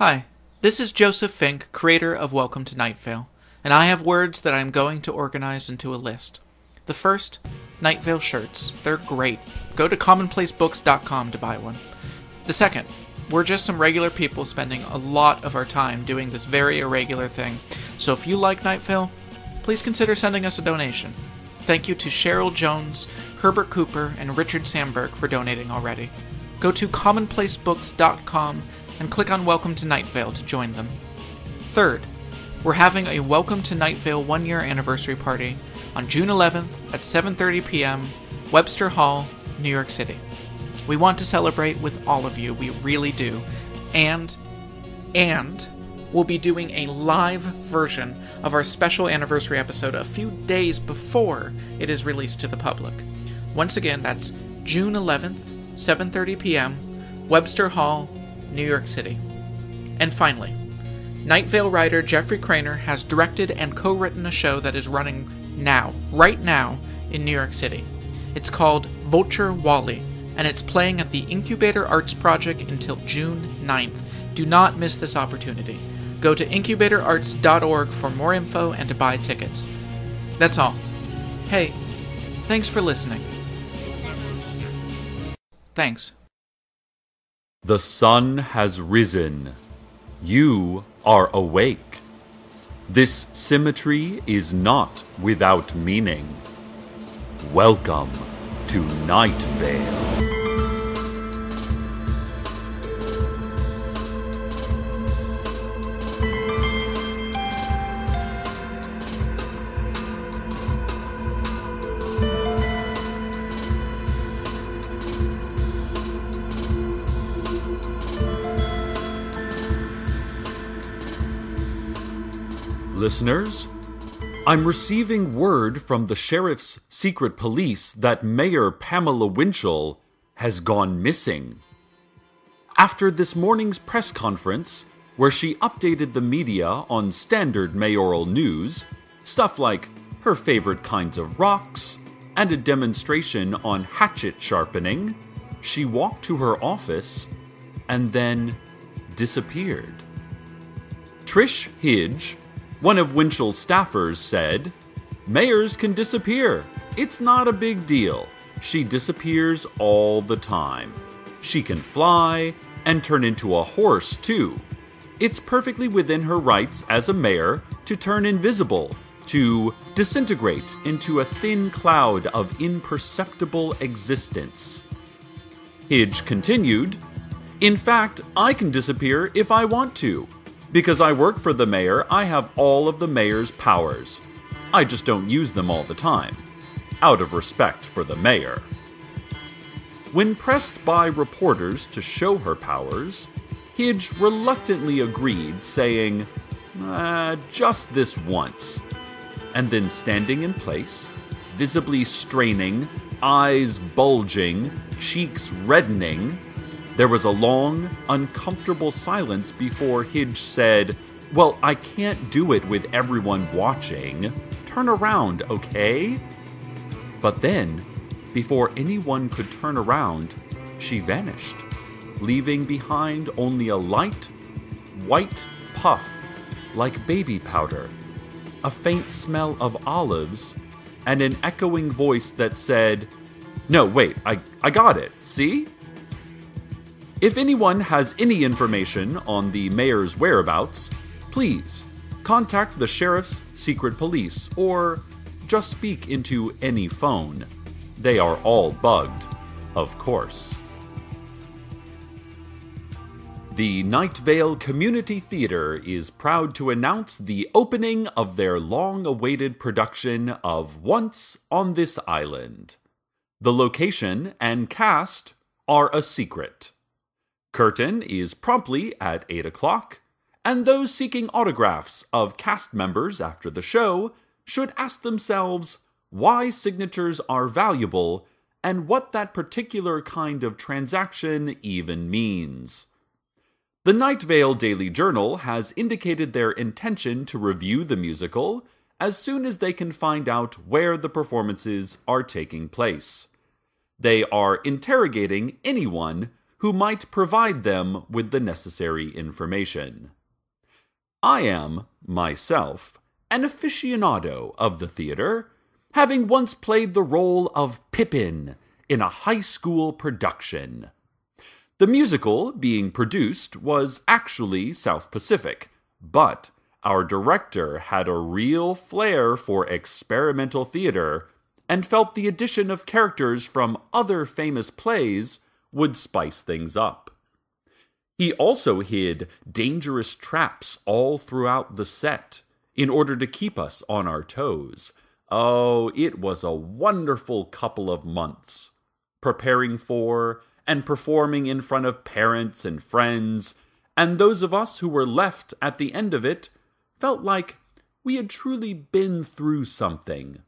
Hi, this is Joseph Fink, creator of Welcome to Night-Vale, and I have words that I am going to organize into a list. The first, Night-Vale shirts. They're great. Go to commonplacebooks.com to buy one. The second, we're just some regular people spending a lot of our time doing this very irregular thing, so if you like Night-Vale, please consider sending us a donation. Thank you to Cheryl Jones, Herbert Cooper, and Richard Sandberg for donating already. Go to commonplacebooks.com and click on Welcome to Night-Vale to join them. Third, we're having a Welcome to Night-Vale 1-year anniversary party on June 11th at 7:30 p.m., Webster Hall, New York City. We want to celebrate with all of you, we really do. And we'll be doing a live version of our special anniversary episode a few days before it is released to the public. Once again, that's June 11th, 7:30 p.m., Webster Hall, New York City. And finally, Night-Vale writer Jeffrey Craner has directed and co-written a show that is running right now, in New York City. It's called Vulture Wally, and it's playing at the Incubator Arts Project until June 9th. Do not miss this opportunity. Go to incubatorarts.org for more info and to buy tickets. That's all. Hey, thanks for listening. Thanks. The sun has risen. You are awake. This symmetry is not without meaning. Welcome to Night-Vale. Listeners, I'm receiving word from the sheriff's secret police that Mayor Pamela Winchell has gone missing. After this morning's press conference, where she updated the media on standard mayoral news, stuff like her favorite kinds of rocks, and a demonstration on hatchet sharpening, she walked to her office and then disappeared. Trish Hidge, one of Winchell's staffers, said, "Mayors can disappear. It's not a big deal. She disappears all the time. She can fly and turn into a horse, too. It's perfectly within her rights as a mayor to turn invisible, to disintegrate into a thin cloud of imperceptible existence." Hidge continued, "In fact, I can disappear if I want to. Because I work for the mayor, I have all of the mayor's powers. I just don't use them all the time, out of respect for the mayor." When pressed by reporters to show her powers, Hidge reluctantly agreed, saying, "Just this once." And then standing in place, visibly straining, eyes bulging, cheeks reddening, there was a long, uncomfortable silence before Hidge said, "Well, I can't do it with everyone watching. Turn around, okay?" But then, before anyone could turn around, she vanished, leaving behind only a light, white puff like baby powder, a faint smell of olives, and an echoing voice that said, "No, wait, I got it, see?" If anyone has any information on the mayor's whereabouts, please contact the sheriff's secret police or just speak into any phone. They are all bugged, of course. The Night-Vale Community Theater is proud to announce the opening of their long-awaited production of Once on This Island. The location and cast are a secret. Curtain is promptly at 8 o'clock, and those seeking autographs of cast members after the show should ask themselves why signatures are valuable and what that particular kind of transaction even means. The Night-Vale Daily Journal has indicated their intention to review the musical as soon as they can find out where the performances are taking place. They are interrogating anyone who might provide them with the necessary information. I am, myself, an aficionado of the theater, having once played the role of Pippin in a high school production. The musical being produced was actually South Pacific, but our director had a real flair for experimental theater and felt the addition of characters from other famous plays would spice things up. He also hid dangerous traps all throughout the set in order to keep us on our toes. Oh, it was a wonderful couple of months, preparing for and performing in front of parents and friends, and those of us who were left at the end of it felt like we had truly been through something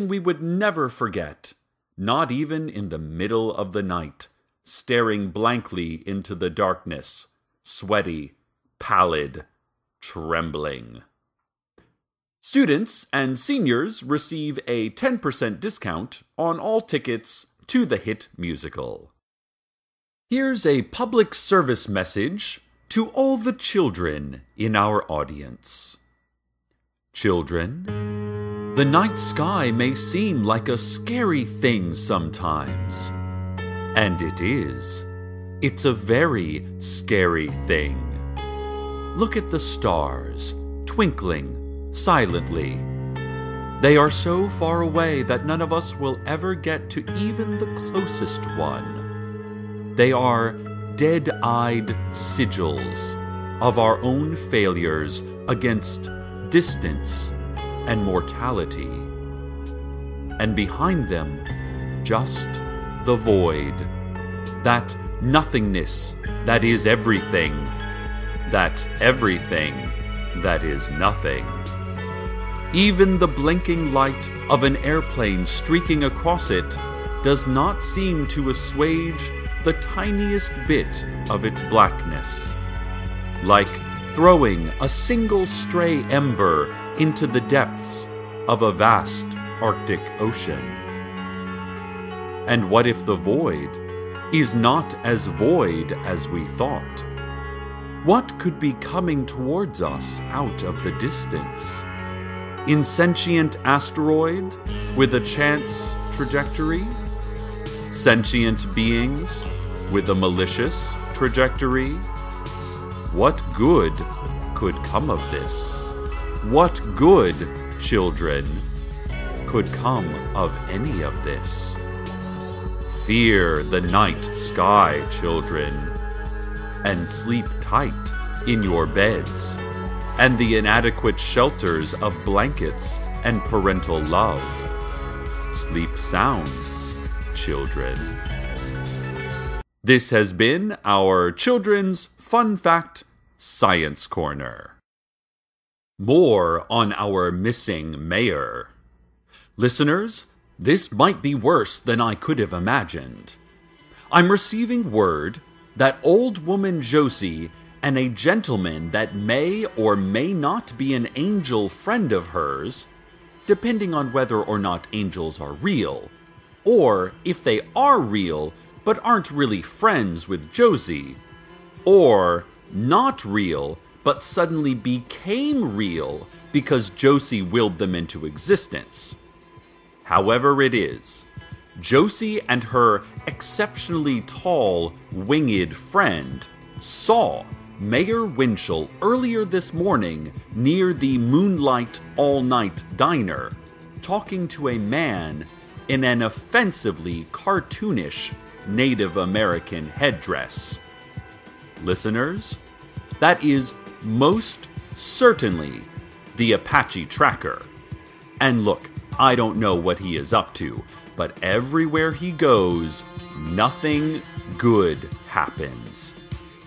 we would never forget, not even in the middle of the night, staring blankly into the darkness, sweaty, pallid, trembling. Students and seniors receive a 10% discount on all tickets to the hit musical. Here's a public service message to all the children in our audience. Children, the night sky may seem like a scary thing sometimes. And it is. It's a very scary thing. Look at the stars, twinkling silently. They are so far away that none of us will ever get to even the closest one. They are dead-eyed sigils of our own failures against distance and mortality. And behind them, just the void, that nothingness that is everything, that everything that is nothing. Even the blinking light of an airplane streaking across it does not seem to assuage the tiniest bit of its blackness, like throwing a single stray ember into the depths of a vast Arctic Ocean. And what if the void is not as void as we thought? What could be coming towards us out of the distance? Insentient asteroid with a chance trajectory? Sentient beings with a malicious trajectory? What good could come of this? What good, children, could come of any of this? Fear the night sky, children, and sleep tight in your beds, and the inadequate shelters of blankets and parental love. Sleep sound, children. This has been our Children's Fun Fact Science Corner. More on our missing mayor. Listeners, this might be worse than I could have imagined. I'm receiving word that old woman Josie and a gentleman that may or may not be an angel friend of hers, depending on whether or not angels are real, or if they are real but aren't really friends with Josie, or not real but suddenly became real because Josie willed them into existence. However it is, Josie and her exceptionally tall, winged friend saw Mayor Winchell earlier this morning near the Moonlight All-Night Diner, talking to a man in an offensively cartoonish Native American headdress. Listeners, that is most certainly the Apache Tracker. And look, I don't know what he is up to, but everywhere he goes, nothing good happens.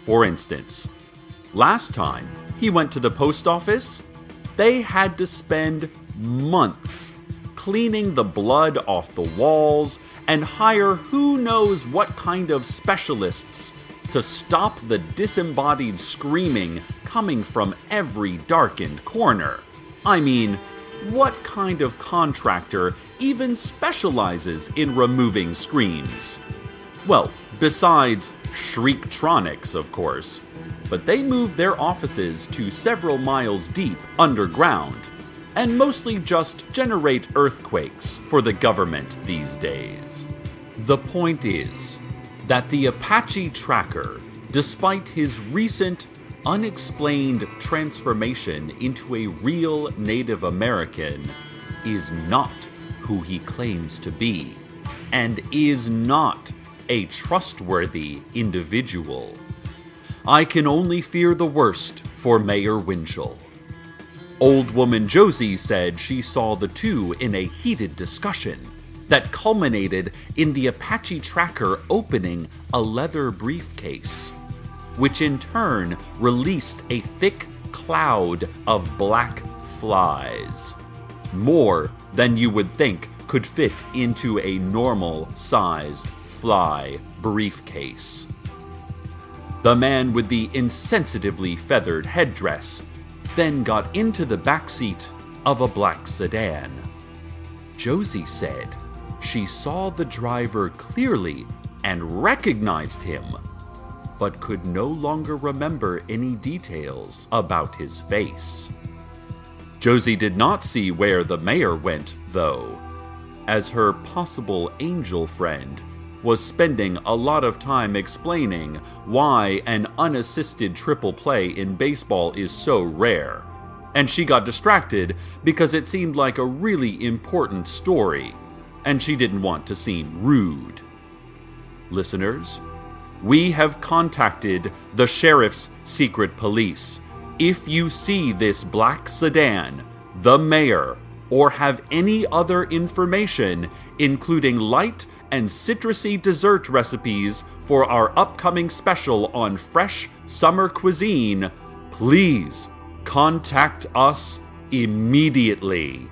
For instance, last time he went to the post office, they had to spend months cleaning the blood off the walls and hire who knows what kind of specialists to stop the disembodied screaming coming from every darkened corner. I mean, what kind of contractor even specializes in removing screams? Well, besides Shriektronics, of course, but they moved their offices to several miles deep underground, and mostly just generate earthquakes for the government these days. The point is that the Apache tracker, despite his recent unexplained transformation into a real Native American, is not who he claims to be, and is not a trustworthy individual. I can only fear the worst for Mayor Winchell. Old woman Josie said she saw the two in a heated discussion that culminated in the Apache tracker opening a leather briefcase, which in turn released a thick cloud of black flies. More than you would think could fit into a normal-sized fly briefcase. The man with the insensitively feathered headdress then got into the backseat of a black sedan. Josie said she saw the driver clearly and recognized him, but could no longer remember any details about his face. Josie did not see where the mayor went, though, as her possible angel friend was spending a lot of time explaining why an unassisted triple play in baseball is so rare, and she got distracted because it seemed like a really important story, and she didn't want to seem rude. Listeners, we have contacted the sheriff's secret police. If you see this black sedan, the mayor, or have any other information, including light and citrusy dessert recipes for our upcoming special on fresh summer cuisine, please contact us immediately.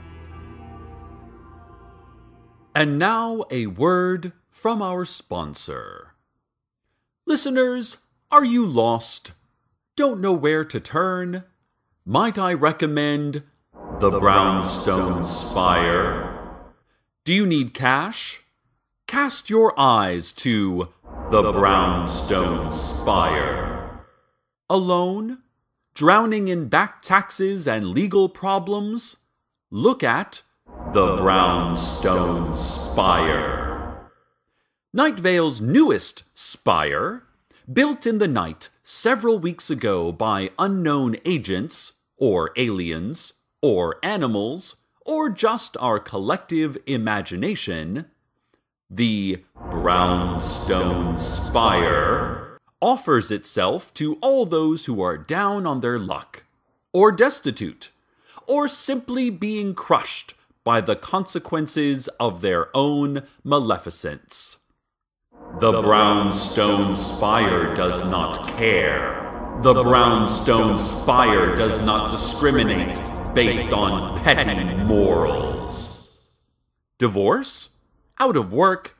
And now a word from our sponsor. Listeners, are you lost? Don't know where to turn? Might I recommend the Brownstone Spire? Do you need cash? Cast your eyes to the Brownstone Spire. Alone? Drowning in back taxes and legal problems? Look at the Brownstone Spire. Найт-Вейл's newest spire, built in the night several weeks ago by unknown agents, or aliens, or animals, or just our collective imagination, the Brownstone Spire offers itself to all those who are down on their luck, or destitute, or simply being crushed by the consequences of their own maleficence. The Brownstone Spire does not care. The Brownstone Spire does not discriminate based on petty morals. Divorce? Out of work?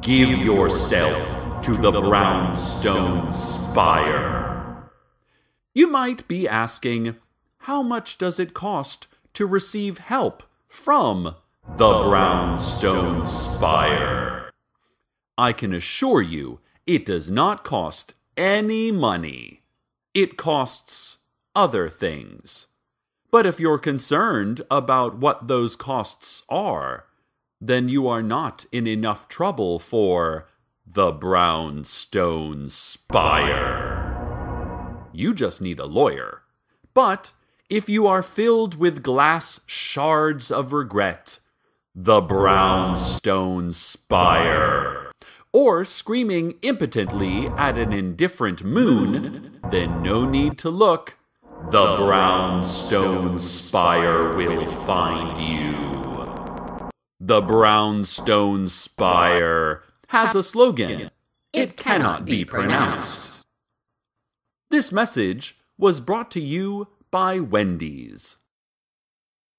Give yourself to the Brownstone Spire. You might be asking, how much does it cost to receive help from the Brownstone Spire? I can assure you it does not cost any money. It costs other things. But if you're concerned about what those costs are, then you are not in enough trouble for the Brownstone Spire. You just need a lawyer. But if you are filled with glass shards of regret, the Brownstone Spire, or screaming impotently at an indifferent moon, then no need to look. The Brownstone Spire will find you. The Brownstone Spire has a slogan. It cannot be pronounced. This message was brought to you by Wendy's.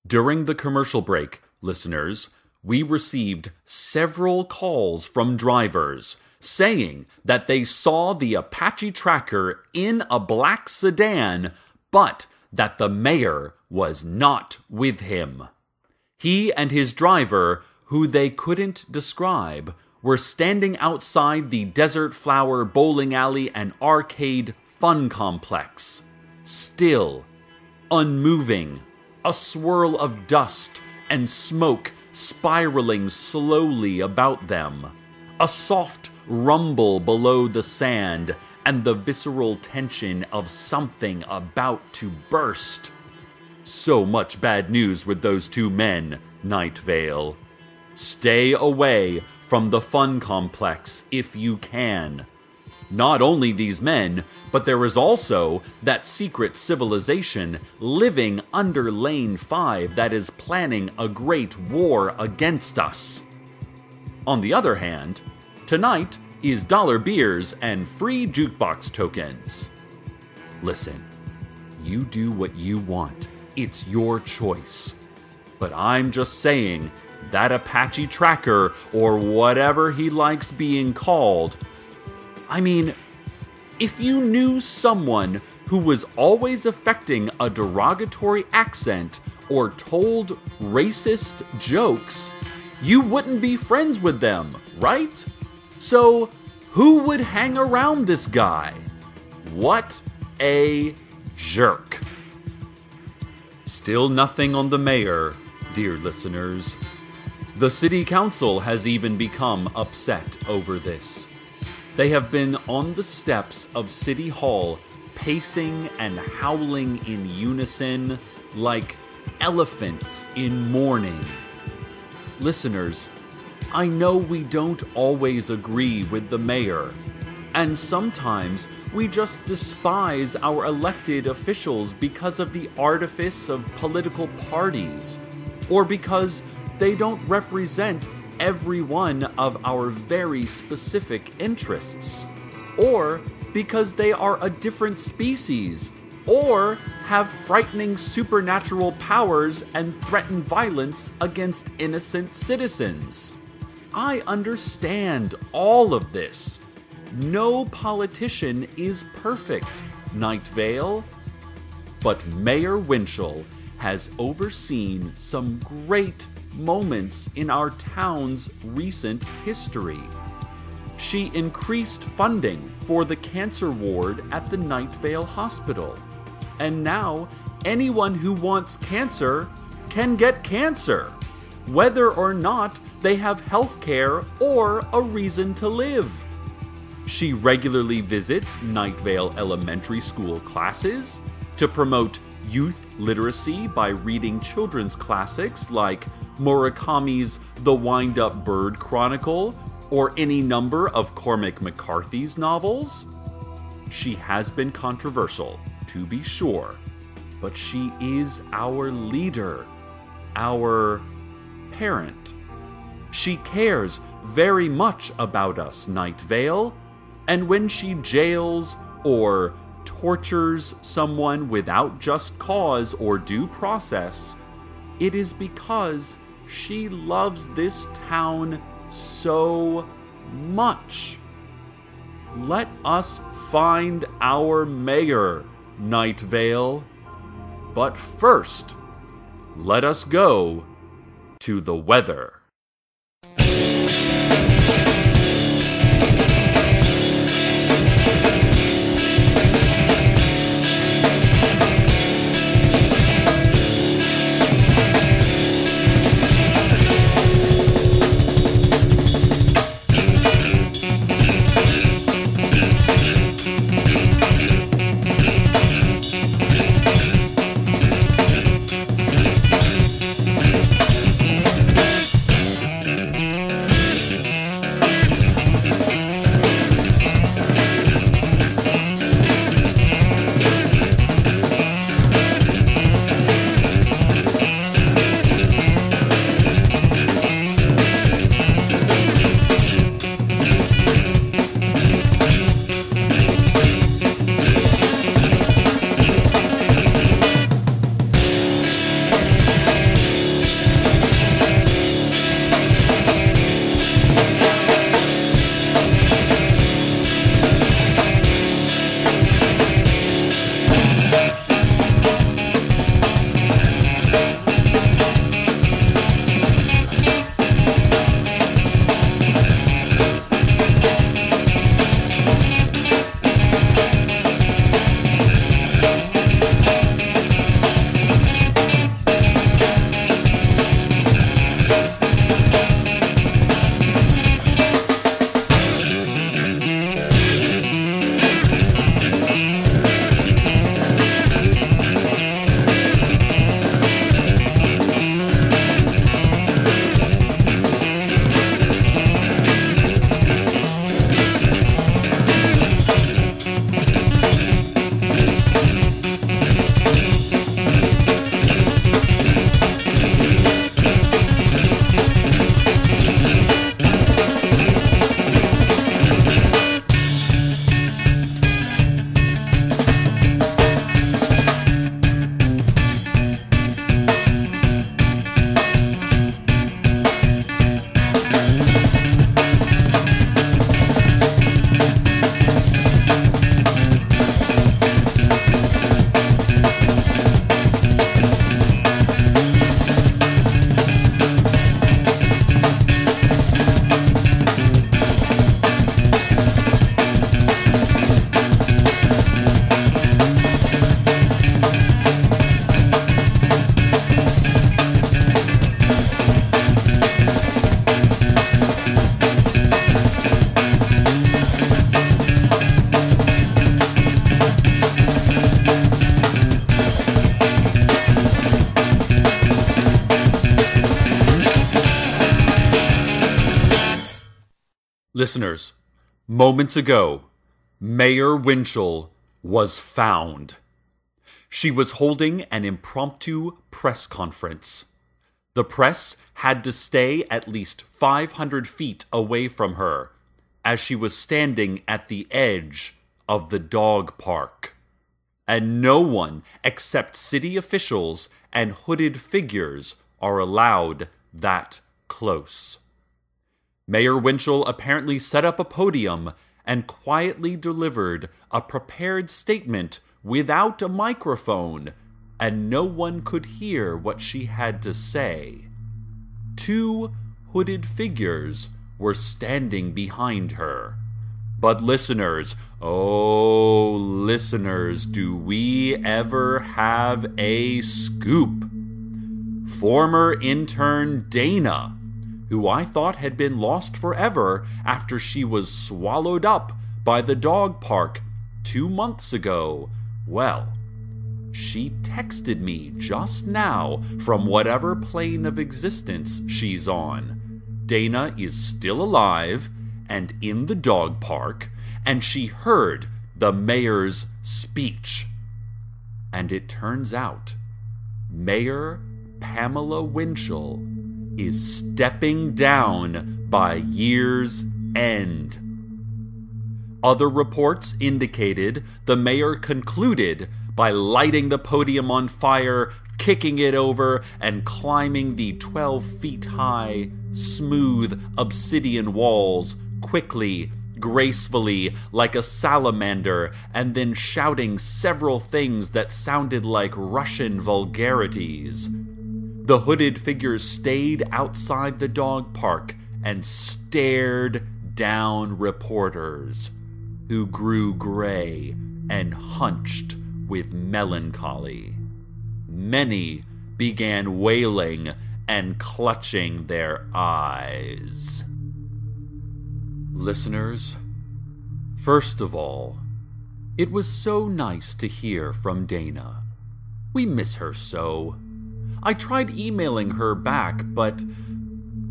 During the commercial break, listeners, we received several calls from drivers saying that they saw the Apache tracker in a black sedan, but that the mayor was not with him. He and his driver, who they couldn't describe, We're standing outside the Desert Flower Bowling Alley and Arcade Fun Complex. Still, unmoving, a swirl of dust and smoke spiraling slowly about them. A soft rumble below the sand and the visceral tension of something about to burst. So much bad news with those two men, Найт-Вейл. Stay away from the fun complex if you can. Not only these men, but there is also that secret civilization living under Lane 5 that is planning a great war against us. On the other hand, tonight is dollar beers and free jukebox tokens. Listen, you do what you want. It's your choice. But I'm just saying, that Apache tracker, or whatever he likes being called, I mean, if you knew someone who was always affecting a derogatory accent or told racist jokes, you wouldn't be friends with them, right? So, who would hang around this guy? What a jerk. Still nothing on the mayor, dear listeners. The city council has even become upset over this. They have been on the steps of City Hall, pacing and howling in unison like elephants in mourning. Listeners, I know we don't always agree with the mayor, and sometimes we just despise our elected officials because of the artifice of political parties, or because they don't represent every one of our very specific interests, or because they are a different species, or have frightening supernatural powers and threaten violence against innocent citizens. I understand all of this. No politician is perfect, Найт-Вейл. But Mayor Winchell has overseen some great moments in our town's recent history. She increased funding for the cancer ward at the Найт-Вейл Hospital. And now, anyone who wants cancer can get cancer, whether or not they have health care or a reason to live. She regularly visits Найт-Вейл Elementary School classes to promote youth literacy by reading children's classics like Murakami's The Wind-Up Bird Chronicle or any number of Cormac McCarthy's novels. She has been controversial, to be sure, but she is our leader, our parent. She cares very much about us, Найт-Вейл, and when she jails or tortures someone without just cause or due process, it is because she loves this town so much. Let us find our mayor, Найт-Вейл. But first, let us go to the weather. Listeners, moments ago, Mayor Winchell was found. She was holding an impromptu press conference. The press had to stay at least 500 feet away from her, as she was standing at the edge of the dog park. And no one except city officials and hooded figures are allowed that close. Mayor Winchell apparently set up a podium and quietly delivered a prepared statement without a microphone, and no one could hear what she had to say. 2 hooded figures were standing behind her. But listeners, oh listeners, do we ever have a scoop? Former intern Dana, who I thought had been lost forever after she was swallowed up by the dog park 2 months ago, well, she texted me just now from whatever plane of existence she's on. Dana is still alive and in the dog park, and she heard the mayor's speech. And it turns out, Mayor Pamela Winchell is stepping down by year's end. Other reports indicated the mayor concluded by lighting the podium on fire, kicking it over, and climbing the 12 feet high, smooth obsidian walls quickly, gracefully, like a salamander, and then shouting several things that sounded like Russian vulgarities. The hooded figures stayed outside the dog park and stared down reporters, who grew gray and hunched with melancholy. Many began wailing and clutching their eyes. Listeners, first of all, it was so nice to hear from Dana. We miss her so. I tried emailing her back, but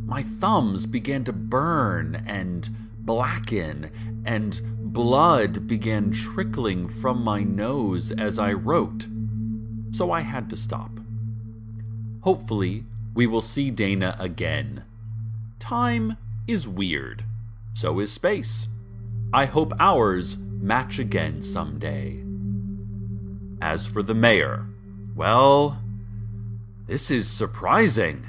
my thumbs began to burn and blacken, and blood began trickling from my nose as I wrote, so I had to stop. Hopefully, we will see Dana again. Time is weird, so is space. I hope ours match again someday. As for the mayor, well, this is surprising.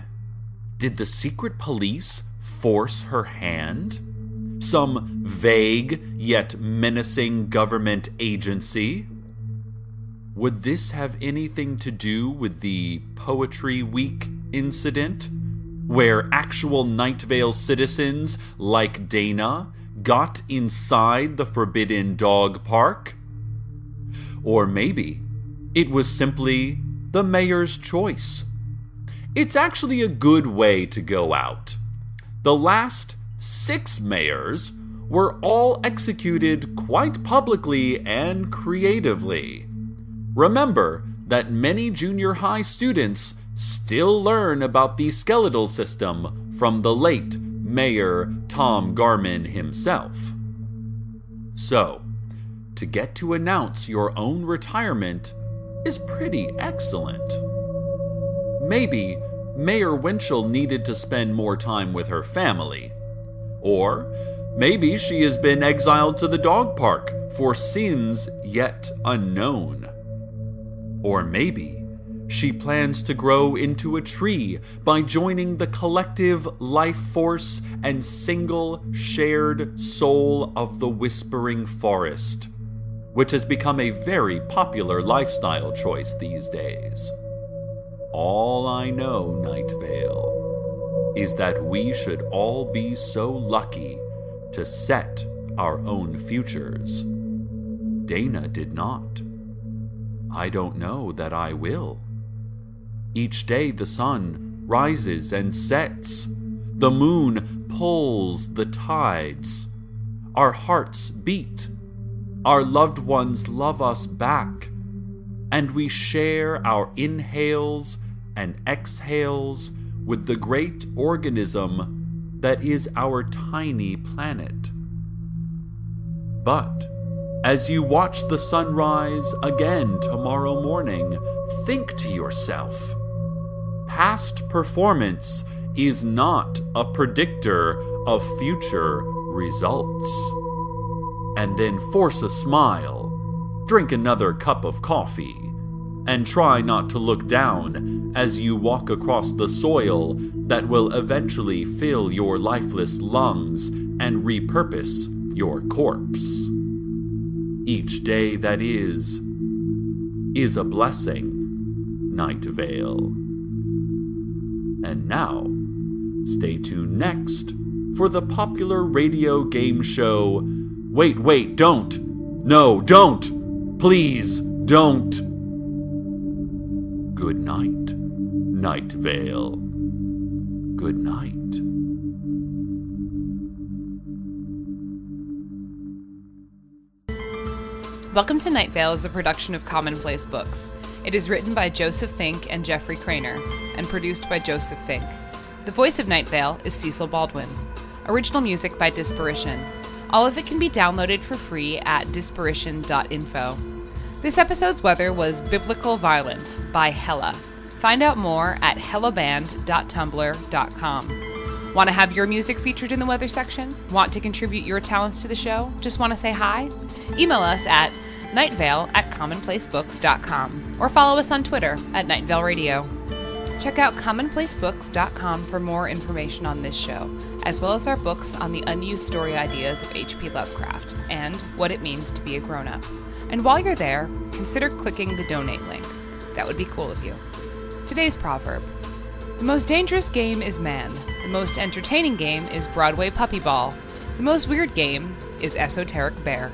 Did the secret police force her hand? Some vague yet menacing government agency? Would this have anything to do with the Poetry Week incident, where actual Найт-Вейл citizens like Dana got inside the forbidden dog park? Or maybe it was simply the mayor's choice. It's actually a good way to go out. The last 6 mayors were all executed quite publicly and creatively. Remember that many junior high students still learn about the skeletal system from the late Mayor Tom Garman himself. So, to get to announce your own retirement is pretty excellent. Maybe Mayor Winchell needed to spend more time with her family. Or maybe she has been exiled to the dog park for sins yet unknown. Or maybe she plans to grow into a tree by joining the collective life force and single shared soul of the whispering forest, which has become a very popular lifestyle choice these days. All I know, Найт-Вейл, is that we should all be so lucky to set our own futures. Dana did not. I don't know that I will. Each day the sun rises and sets. The moon pulls the tides. Our hearts beat. Our loved ones love us back. And we share our inhales and exhales with the great organism that is our tiny planet. But as you watch the sunrise again tomorrow morning, think to yourself, past performance is not a predictor of future results. And then force a smile, drink another cup of coffee, and try not to look down as you walk across the soil that will eventually fill your lifeless lungs and repurpose your corpse. Each day that is a blessing, Найт-Вейл. And now, stay tuned next for the popular radio game show Wait, don't! No, don't! Please, don't! Good night, Найт-Вейл. Good night. Welcome to Найт-Вейл is a production of Commonplace Books. It is written by Joseph Fink and Jeffrey Craner, and produced by Joseph Fink. The voice of Найт-Вейл is Cecil Baldwin. Original music by Disparition. All of it can be downloaded for free at disparition.info. This episode's weather was Biblical Violence by Hella. Find out more at hellaband.tumblr.com. Want to have your music featured in the weather section? Want to contribute your talents to the show? Just want to say hi? Email us at nightvale@commonplacebooks.com or follow us on Twitter at Найт-Вейл Radio. Check out commonplacebooks.com for more information on this show, as well as our books on the unused story ideas of H.P. Lovecraft and what it means to be a grown-up. And while you're there, consider clicking the donate link. That would be cool of you. Today's proverb: the most dangerous game is man. The most entertaining game is Broadway puppy ball. The most weird game is esoteric bear.